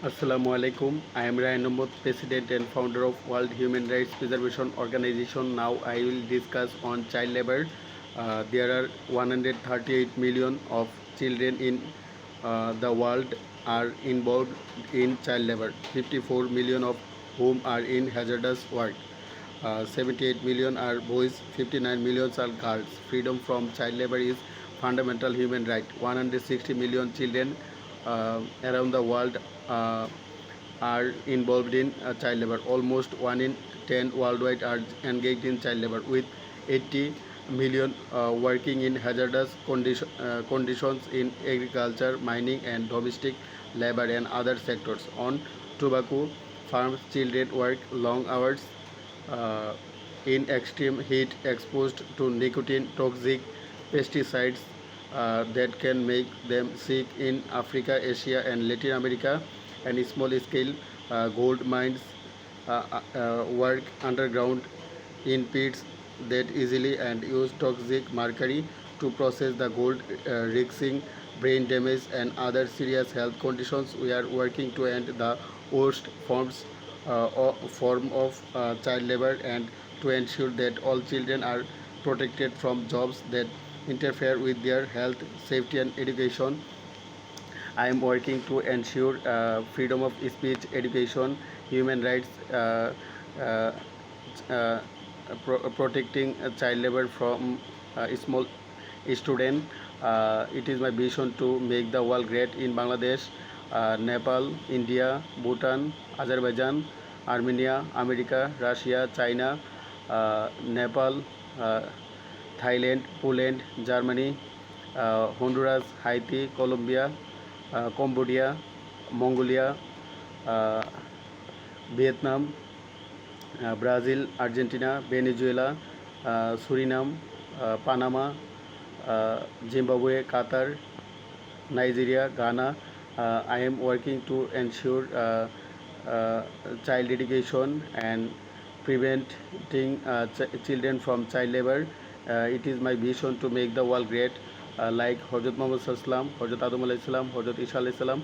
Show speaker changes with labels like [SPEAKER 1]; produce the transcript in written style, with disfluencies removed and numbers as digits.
[SPEAKER 1] Assalamu alaikum. I am Ryan Ahmed, President and founder of World Human Rights Preservation Organization. Now I will discuss on child labor. There are 138 million of children in the world are involved in child labor. 54 million of whom are in hazardous work. 78 million are boys, 59 million are girls. Freedom from child labor is fundamental human right. 160 million children around the world uh, are involved in child labor. Almost 1 in 10 worldwide are engaged in child labor, with 80 million working in hazardous conditions in agriculture, mining, and domestic labor and other sectors. On tobacco farms, children work long hours uh, in extreme heat, exposed to nicotine toxic pesticides that can make them sick. In Africa, Asia, and Latin America, and small scale gold mines work underground in pits that easily and use toxic mercury to process the gold, risking brain damage and other serious health conditions. We are working to end the worst form of child labor and to ensure that all children are protected from jobs that interfere with their health, safety, and education. I am working to ensure freedom of speech, education, human rights, uh, uh, protecting child labor from small student. It is my vision to make the world great in Bangladesh, Nepal, India, Bhutan, Azerbaijan, Armenia, America, Russia, China, Nepal, uh, Thailand, Poland, Germany, Honduras, Haiti, Colombia, Cambodia, Mongolia, uh, Vietnam, Brazil, Argentina, Venezuela, Suriname, Panama, Zimbabwe, Qatar, Nigeria, Ghana. I am working to ensure uh, child education and preventing children from child labor. It is my vision to make the world great, like Hazrat Muhammad Sallam, Hazrat Adam alayhi salam, Hazrat Isa alayhi salam,